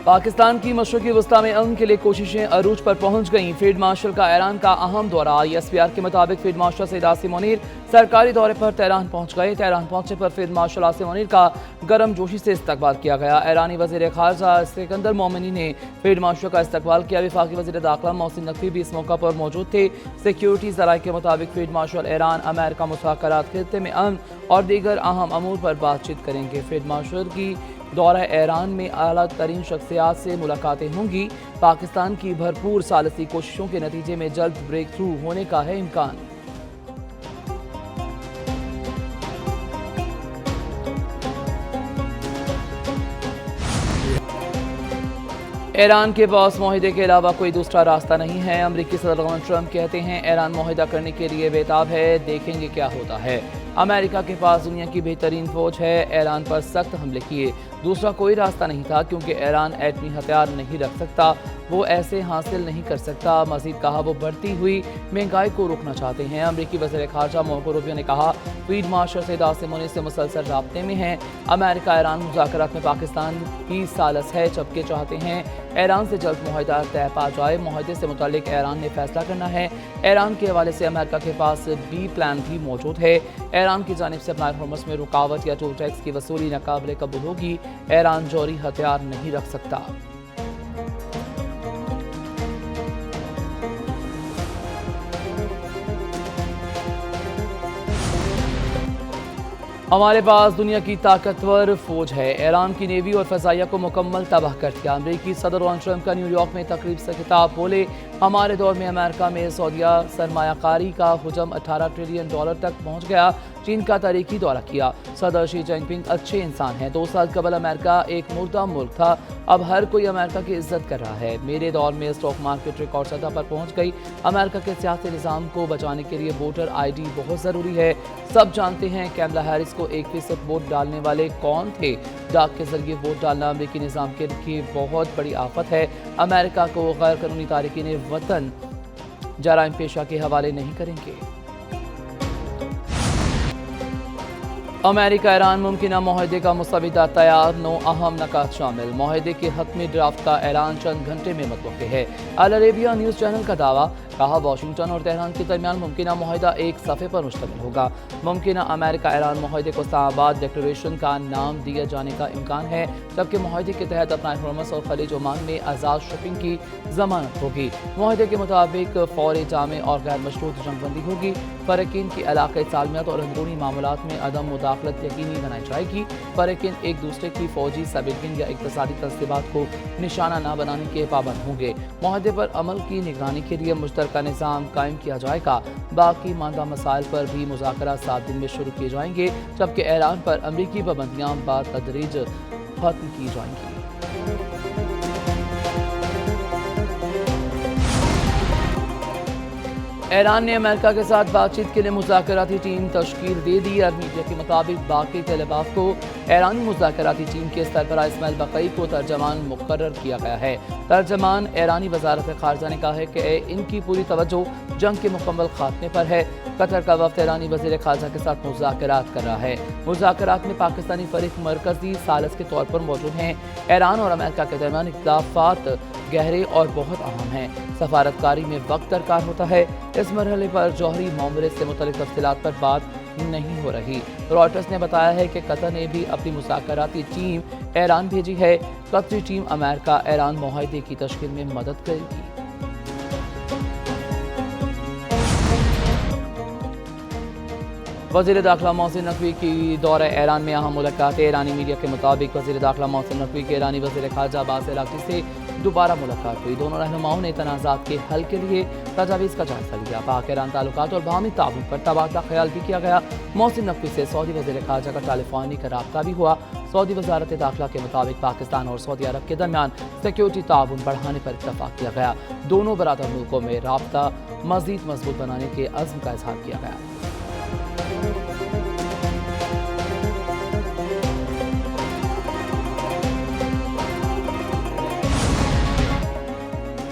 پاکستان کی مشرقی وسطی میں امن کے لیے کوششیں عروج پر پہنچ گئیں۔ فیلڈ مارشل کا ایران کا اہم دورہ۔ ISPR کے مطابق فیلڈ مارشل سید عاصم منیر سرکاری دورے پر تہران پہنچ گئے۔ تہران پہنچنے پر فیلڈ مارشل عاصم منیر کا گرم جوشی سے استقبال کیا گیا۔ ایرانی وزیر خارجہ اسکندر مومنی نے فیلڈ مارشل کا استقبال کیا۔ وفاقی وزیر داخلہ محسن نقوی بھی اس موقع پر موجود تھے۔ سیکیورٹی ذرائع کے مطابق فیلڈ مارشل ایران امریکہ مذاکرات، خطے میں امن اور دیگر اہم امور پر بات چیت کریں گے۔ فیلڈ مارشل کی دورہ ایران میں اعلیٰ ترین شخصیات سے ملاقاتیں ہوں گی۔ پاکستان کی بھرپور ثالثی کوششوں کے نتیجے میں جلد بریک تھرو ہونے کا ہے امکان۔ ایران کے پاس معاہدے کے علاوہ کوئی دوسرا راستہ نہیں ہے۔ امریکی صدر ڈونلڈ ٹرمپ کہتے ہیں ایران معاہدہ کرنے کے لیے بےتاب ہے، دیکھیں گے کیا ہوتا ہے۔ امریکہ کے پاس دنیا کی بہترین فوج ہے، ایران پر سخت حملے کیے، دوسرا کوئی راستہ نہیں تھا کیونکہ ایران ایٹمی ہتھیار نہیں رکھ سکتا، وہ ایسے حاصل نہیں کر سکتا۔ مزید کہا وہ بڑھتی ہوئی مہنگائی کو روکنا چاہتے ہیں۔ امریکی وزیر خارجہ مارکو روبیو نے کہا فیلڈ مارشل سید عاصم منیر سے مسلسل رابطے میں ہیں۔ امریکہ ایران مذاکرات میں پاکستان کی ثالث ہے، جبکہ چاہتے ہیں ایران سے جلد معاہدہ طے پا جائے۔ معاہدے سے متعلق ایران نے فیصلہ کرنا ہے۔ ایران کے حوالے سے امریکہ کے پاس بی پلان بھی موجود ہے۔ ایران کی جانب سے اپنا ہرمز میں رکاوٹ یا ٹول ٹیکس کی وصولی ناقابل قبول ہوگی۔ ایران جوہری ہتھیار نہیں رکھ سکتا۔ ہمارے پاس دنیا کی طاقتور فوج ہے، ایران کی نیوی اور فضائیہ کو مکمل تباہ کر دیا۔ امریکی صدر ڈونلڈ ٹرمپ کا نیو یارک میں تقریب سے خطاب، بولے ہمارے دور میں امریکہ میں سعودیہ سرمایہ کاری کا حجم $18 ٹریلین تک پہنچ گیا۔ چین کا تاریخی دورہ کیا۔ صدر شی جن پنگ اچھے انسان ہیں۔ 2 سال قبل امریکہ ایک مردہ ملک تھا، اب ہر کوئی امریکہ کی عزت کر رہا ہے۔ میرے دور میں اسٹاک مارکیٹ ریکارڈ سطح پر پہنچ گئی۔ امریکہ کے سیاسی نظام کو بچانے کے لیے ووٹر ID بہت ضروری ہے۔ سب جانتے ہیں کیملا ہیرس کو 1% ووٹ ڈالنے والے کون تھے۔ ڈاک کے ذریعے ووٹ ڈالنا امریکی نظام کے لیے بہت بڑی آفت ہے۔ امریکہ کو غیر قانونی تارکین وطن جرائم پیشہ کے حوالے نہیں کریں گے۔ امریکہ ایران ممکنہ معاہدے کا مسودہ تیار، 9 اہم نکات شامل۔ معاہدے کے حتمی ڈرافٹ کا اعلان چند گھنٹے میں متوقع ہے۔ العربیہ نیوز چینل کا دعویٰ، کہا واشنگٹن اور تہران کے درمیان ممکنہ معاہدہ ایک صفحے پر مشتمل ہوگا۔ ممکنہ امریکہ ایران معاہدے کو اسلام آباد ڈکلریشن کا نام دیا جانے کا امکان ہے، جبکہ معاہدے کے تحت اپنا ہرمز اور خلیج عمان میں آزاد شپنگ کی ضمانت ہوگی۔ معاہدے کے مطابق فوری، جامع اور غیر مشروط جنگ بندی ہوگی۔ فریقین کی علاقائی سالمیت اور اندرونی معاملات میں عدم مداخلت یقینی بنائی جائے گی۔ فریقین ایک دوسرے کی فوجی سربراہی یا اقتصادی تنصیبات کو نشانہ نہ بنانے کے پابند ہوں گے۔ معاہدے پر عمل کی نگرانی کے لیے مشترکہ نظام قائم کیا جائے گا۔ باقی ماندہ مسائل پر بھی مذاکرات 7 دن میں شروع کیے جائیں گے، جبکہ ایران پر امریکی پابندیاں بتدریج ختم کی جائیں گی۔ ایران نے امریکہ کے ساتھ بات چیت کے لیے مذاکراتی ٹیم تشکیل دے دی۔ میڈیا کے مطابق باقی طلباء کو ایرانی مذاکراتی ٹیم کے سربراہ اسماعیل بقائی کو ترجمان مقرر کیا گیا ہے۔ ترجمان ایرانی وزارت خارجہ نے کہا ہے کہ ان کی پوری توجہ جنگ کے مکمل خاتمے پر ہے۔ قطر کا وفد ایرانی وزیر خارجہ کے ساتھ مذاکرات کر رہا ہے۔ مذاکرات میں پاکستانی فریق مرکزی ثالث کے طور پر موجود ہیں۔ ایران اور امریکہ کے درمیان اختلافات گہرے اور بہت اہم ہیں۔ سفارتکاری میں وقت درکار ہوتا ہے۔ اس مرحلے پر جوہری معاملے سے متعلق تفصیلات پر بات نہیں ہو رہی۔ رائٹرز نے بتایا ہے کہ قطر نے بھی اپنی مذاکراتی ٹیم ایران بھیجی ہے۔ قطری ٹیم امریکہ ایران معاہدے کی تشکیل میں مدد کرے گی۔ وزیر داخلہ محسن نقوی کی دورہ ایران میں اہم ملاقات۔ ایرانی میڈیا کے مطابق وزیر داخلہ محسن نقوی کے ایرانی وزیر خارجہ عباس عراقچی سے دوبارہ ملاقات ہوئی۔ دونوں رہنماؤں نے تنازعات کے حل کے لیے تجاویز کا جائزہ لیا۔ پاک ایران تعلقات اور باہمی تعاون پر تبادلہ خیال بھی کیا گیا۔ محسن نقوی سے سعودی وزیر خارجہ کا ٹیلی فونک رابطہ بھی ہوا۔ سعودی وزارت داخلہ کے مطابق پاکستان اور سعودی عرب کے درمیان سیکیورٹی تعاون بڑھانے پر اتفاق کیا گیا۔ دونوں برادر ملکوں میں رابطہ مزید مضبوط بنانے کے عزم کا اظہار کیا گیا۔